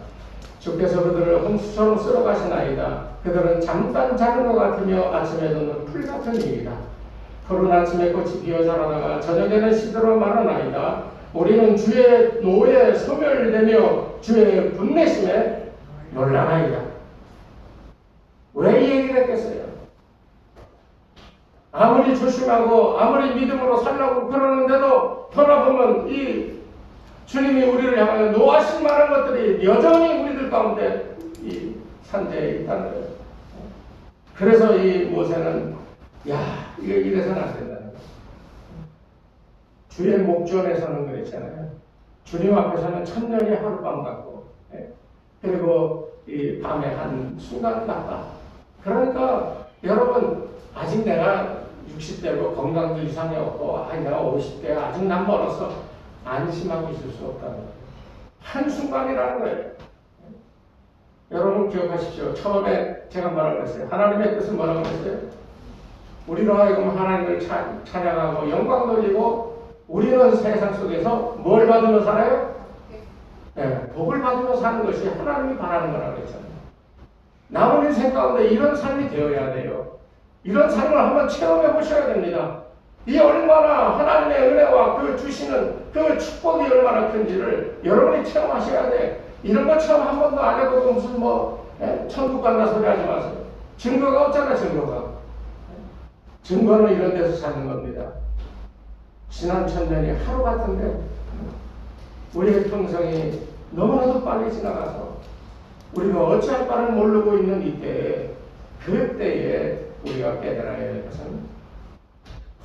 주께서 그들을 홍수처럼 쓸어가시나이다. 그들은 잠깐 자는 것 같으며 아침에 돋는 풀 같은 일이다. 푸른 아침에 꽃이 피어 자라다가 저녁에는 시들어 마르나이다. 우리는 주의 노에 소멸되며 주의 분내심에 놀라나이다. 왜 이 얘기를 했겠어요? 아무리 조심하고 아무리 믿음으로 살라고 그러는데도 돌아보면 이 주님이 우리를 향하여 노하실 만한 것들이 여전히 우리들 가운데 이 산재에 있다는 거예요. 그래서 이 모세는 이거 이래서는 안 된다는 거예요. 주의 목전에서는 그랬잖아요. 주님 앞에서는 천년이 하룻밤 같고 그리고 이 밤의 한 순간 같다. 그러니까 여러분 아직 내가 60대고 건강도 이상이 없고 내가 50대 아직 난 멀어서 안심하고 있을 수 없다는 거예요. 한순간이라는 거예요. 여러분 기억하십시오. 처음에 제가 뭐라고 했어요? 하나님의 뜻은 뭐라고 했어요? 우리로 하여금 하나님을 찬양하고 영광 돌리고 우리는 세상 속에서 뭘 받으며 살아요? 복을 받으며 사는 것이 하나님이 바라는 거라고 했잖아요. 남은 인생 가운데 이런 삶이 되어야 돼요. 이런 삶을 한번 체험해 보셔야 됩니다. 이 얼마나 하나님의 은혜와 그 주시는 그 축복이 얼마나 큰지를 여러분이 체험하셔야 돼. 이런 거 체험 한 번도 안 해보고 무슨 천국 간다 소리 하지 마세요. 증거가 없잖아, 증거가. 증거는 이런 데서 찾는 겁니다. 지난 천년이 하루 같은데 우리의 평생이 너무나도 빨리 지나가서 우리가 어찌할 바를 모르고 있는 이때에 그때에 우리가 깨달아야 할 것은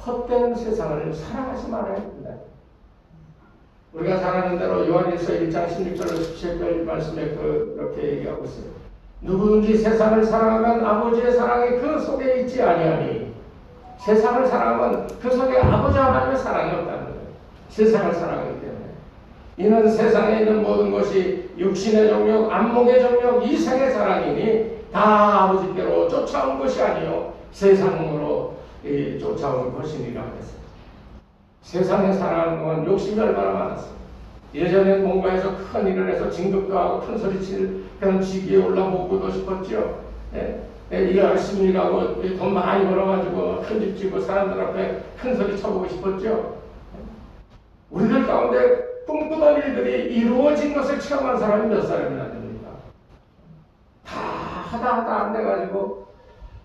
헛된 세상을 살아가지 말아야 합니다. 우리가 잘 아는 대로 요한일서 1장 16절로 17절 말씀에 그렇게 얘기하고 있어요. 누구든지 세상을 사랑하면 아버지의 사랑이 그 속에 있지 아니하니 세상을 사랑하면 그 속에 아버지 하나님의 사랑이 없다는 거예요. 세상을 사랑하기 때문에. 이는 세상에 있는 모든 것이 육신의 정욕, 안목의 정욕, 이생의 사랑이니 다 아버지께로 쫓아온 것이 아니요 세상으로 쫓아온 것이니라 했어요. 세상에 사랑하는 건 욕심이 얼마나 많았어요. 예전엔 뭔가 해서 큰 일을 해서 진급도 하고 큰 소리 칠 그런 직위에 올라보고도 싶었죠. 예? 이 열심히 일하고 돈 많이 벌어가지고 큰 집 지고 사람들 앞에 큰 소리 쳐보고 싶었죠. 우리들 가운데 꿈꾸던 일들이 이루어진 것을 체험한 사람이 몇 사람이나 됩니까? 다 하다 안 돼가지고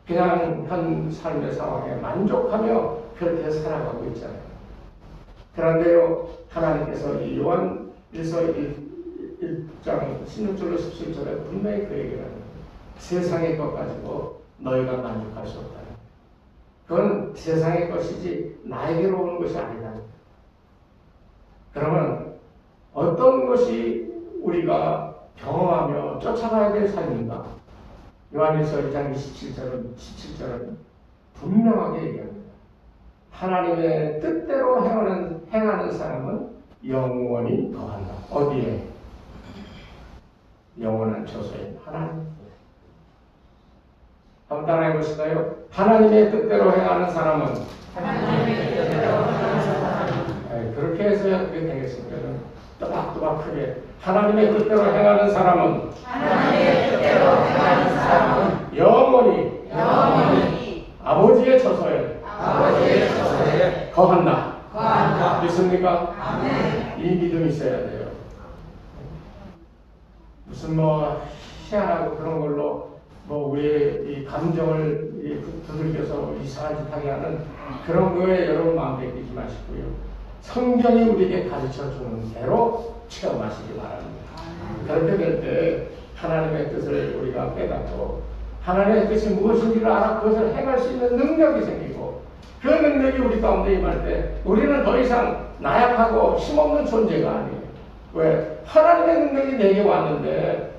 그냥 현 삶의 상황에 만족하며 그렇게 살아가고 있잖아요. 그런데요, 하나님께서 이 요한 1서 1장 16절로 17절에 분명히 그 얘기를 합니다. 세상의 것 가지고 너희가 만족할 수 없다. 그건 세상의 것이지 나에게로 오는 것이 아니다. 그러면 어떤 것이 우리가 경험하며 쫓아가야 될 삶인가? 요한일서 1장 17절은 분명하게 얘기합니다. 하나님의 뜻대로 행하는 사람은 영원히 거한다. 어디에? 영원한 처소인 하나님. 한번 따라해 보실까요? 하나님의 뜻대로 행하는 사람은 그렇게 해서야 그게 되겠습니다. 또박또박 크게 하나님의 뜻대로 행하는 사람은 영원히 아버지의 처소에 거한다. 믿습니까? 이 믿음이 있어야 돼요. 무슨 희한하고 그런 걸로 우리의 이 감정을 두들겨서 이상한 짓 하게 하는 그런 거에 여러분 마음 뺏기지 마시고요. 성경이 우리에게 가르쳐 주는 대로 체험하시기 바랍니다. 그렇게 될 때 하나님의 뜻을 우리가 깨닫고 하나님의 뜻이 무엇인지를 알아 그것을 행할 수 있는 능력이 생기고 그 능력이 우리 가운데 임할 때 우리는 더 이상 나약하고 힘없는 존재가 아니에요. 왜? 하나님의 능력이 내게 왔는데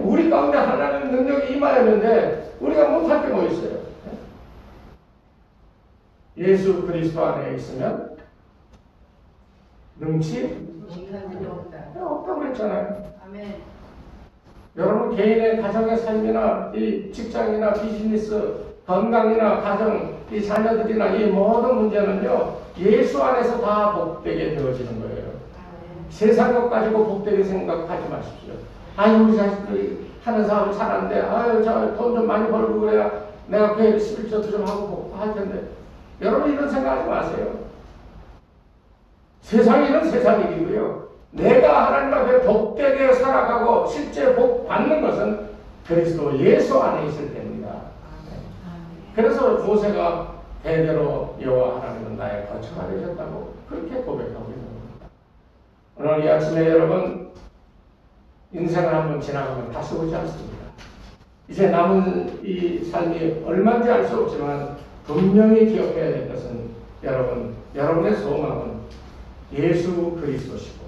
우리 가운데 하나님의 능력이 임하였는데 우리가 못할 게 뭐 있어요? 예수 그리스도 안에 있으면 능치 없다고 그랬잖아요. 아멘. 여러분 개인의 가정의 삶이나 이 직장이나 비즈니스, 건강이나 가정, 이 자녀들이나 이 모든 문제는요 예수 안에서 다 복되게 되어지는 거예요. 세상 것 가지고 복되게 생각하지 마십시오. 아유 우리 자식들이 하는 사업을 잘하는데 아유 저 돈 좀 많이 벌고 그래야 내가 교회 11조도 좀 하고 할 텐데 여러분 이런 생각하지 마세요. 세상 일은 세상 일이고요. 내가 하나님 앞에 복되게 살아가고 실제 복 받는 것은 그리스도 예수 안에 있을 때입니다. 그래서 모세가 대대로 여호와 하나님은 나의 거처가 되셨다고 그렇게 고백하고 있는 겁니다. 오늘 이 아침에 여러분 인생을 한번 지나가면 다시 오지 않습니다. 이제 남은 이 삶이 얼마인지 알 수 없지만 분명히 기억해야 될 것은 여러분의 소망은 예수 그리스도시고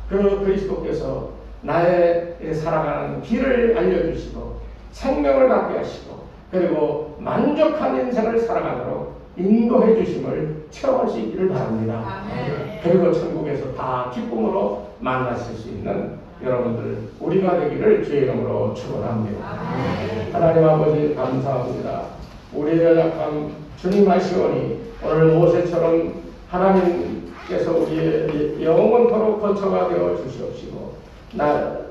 그 그리스도께서 나의 살아가는 길을 알려주시고 생명을 갖게 하시고 그리고 만족한 인생을 살아가도록 인도해 주심을 체험할 수 있기를 바랍니다. 아멘. 그리고 천국에서 다 기쁨으로 만나실 수 있는 여러분들 우리가 되기를 주의 이름으로 축원합니다. 하나님 아버지 감사합니다. 우리의 연약함 주님 하시오니 오늘 모세처럼 하나님께서 우리의 영원토록 거처가 되어 주시옵시고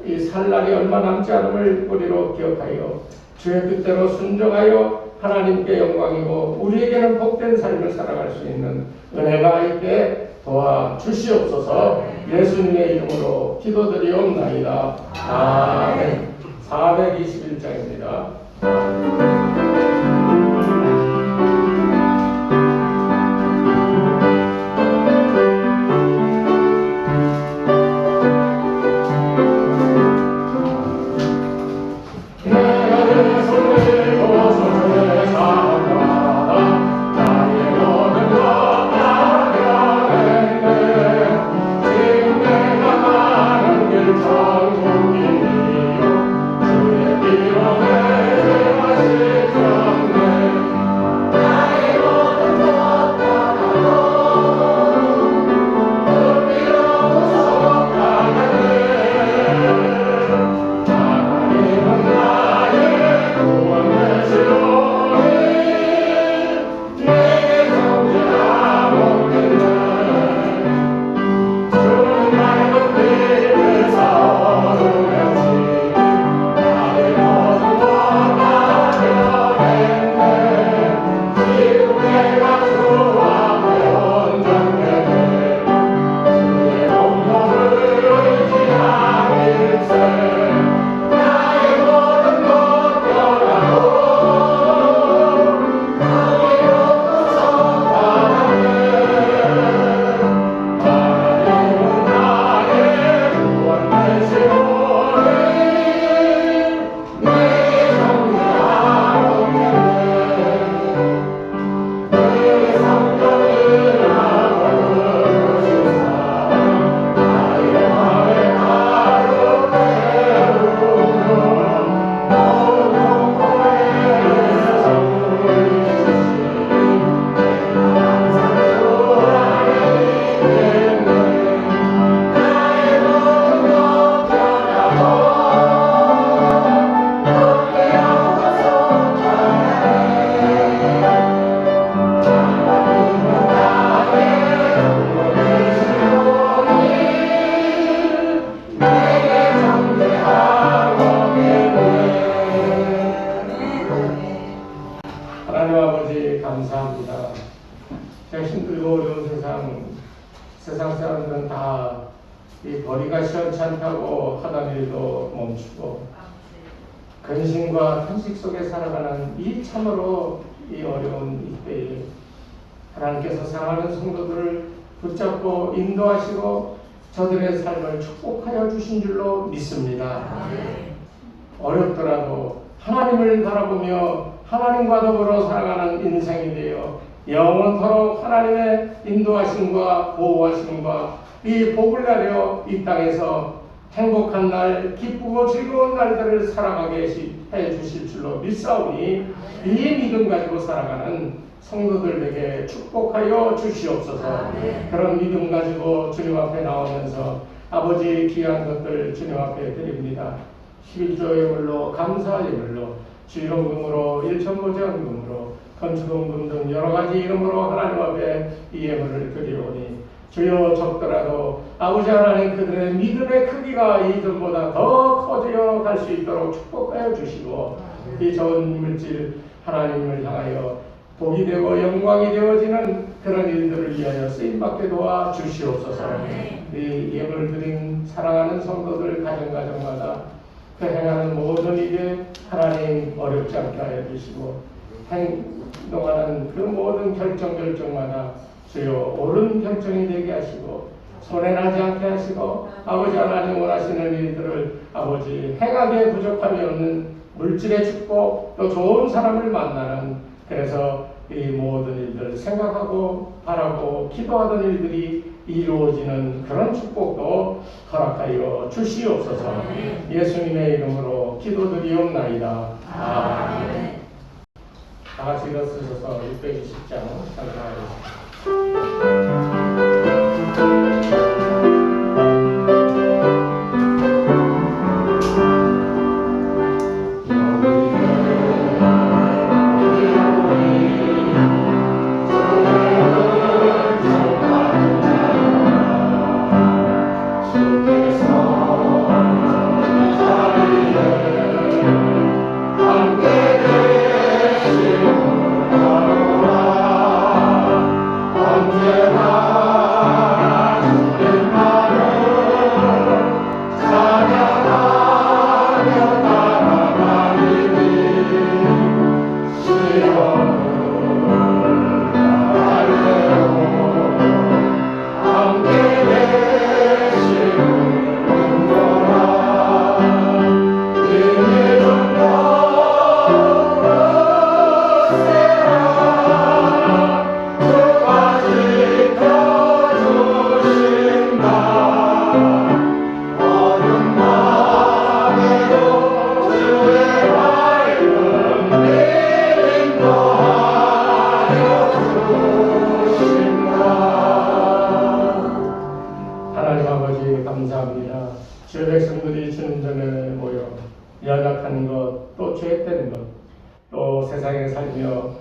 이 살 날이 얼마 남지 않음을 우리로 기억하여 주의 뜻대로 순종하여 하나님께 영광이고 우리에게는 복된 삶을 살아갈 수 있는 은혜가 있게 도와주시옵소서. 예수님의 이름으로 기도드리옵나이다. 아멘. 421장입니다. 주의 이름에 힘들고 어려운 세상 사람들은 다 이 벌이가 시원치 않다고 하던 일도 멈추고 근심과 탄식 속에 살아가는 이 참으로 이 어려운 이때에 하나님께서 사랑하는 성도들을 붙잡고 인도하시고 저들의 삶을 축복하여 주신 줄로 믿습니다. 어렵더라도 하나님을 바라보며 하나님과 더불어 살아가는 인생이 되어 영원토록 하나님의 인도하심과 보호하심과 이 복을 나려 이 땅에서 행복한 날, 기쁘고 즐거운 날들을 살아가게 해 주실 줄로 믿사오니 이 믿음 가지고 살아가는 성도들에게 축복하여 주시옵소서. 그런 믿음 가지고 주님 앞에 나오면서 아버지 귀한 것들 주님 앞에 드립니다. 11조 예물로 감사 예물로 주일원금으로 일천보전금으로 건축원금 등 여러 가지 이름으로 하나님 앞에 이 예물을 드리오니 주여 적더라도 아버지 하나님 그들의 믿음의 크기가 이전보다 더 커져 갈 수 있도록 축복하여 주시고 이 좋은 물질 하나님을 향하여 복이 되고 영광이 되어지는 그런 일들을 위하여 쓰임받게 도와 주시옵소서. 이 예물 드린 사랑하는 성도들 가정마다 그 행하는 모든 일에 하나님 어렵지 않게 하여 주시고 행동하는 그 모든 결정마다 주여 옳은 결정이 되게 하시고 손해나지 않게 하시고 아버지 하나님 원하시는 일들을 아버지 행하기에 부족함이 없는 물질의 축복 또 좋은 사람을 만나는 그래서 이 모든 일들을 생각하고 바라고 기도하던 일들이 이루어지는 그런 축복도 허락하여 주시옵소서. 예수님의 이름으로 기도드리옵나이다. 아멘. 다 같이 일어서셔서 620장 감사하겠습니다. 주의 백성들이 주님 전에 모여 연약한 것, 또 죄된 것, 또 세상에 살며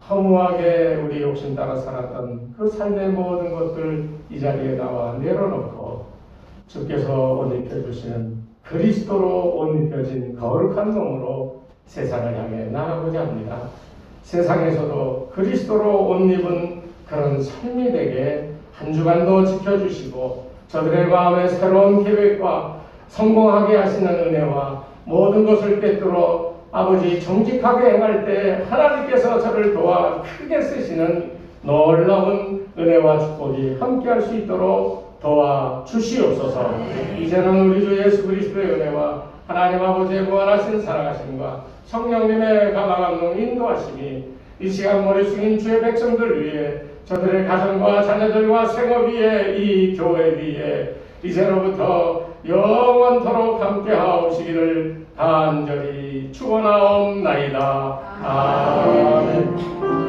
허무하게 우리 욕심 따라 살았던 그 삶의 모든 것들 이 자리에 나와 내려놓고 주께서 옷 입혀주시는 그리스도로 옷 입혀진 거룩한 몸으로 세상을 향해 나가고자 합니다. 세상에서도 그리스도로 옷 입은 그런 삶이 되게 한 주간도 지켜주시고 저들의 마음에 새로운 계획과 성공하게 하시는 은혜와 모든 것을 꿰뚫어 아버지 정직하게 행할 때 하나님께서 저를 도와 크게 쓰시는 놀라운 은혜와 축복이 함께할 수 있도록 도와 주시옵소서. 이제는 우리 주 예수 그리스도의 은혜와 하나님 아버지의 무한하신 사랑하심과 성령님의 감화감동 인도하심이 이 시간 머리 숙인 주의 백성들 위해 저들의 가정과 자녀들과 생업 위에 이 교회 위에 이제로부터 영원토록 함께하옵시기를 간절히 축원하옵나이다. 아멘.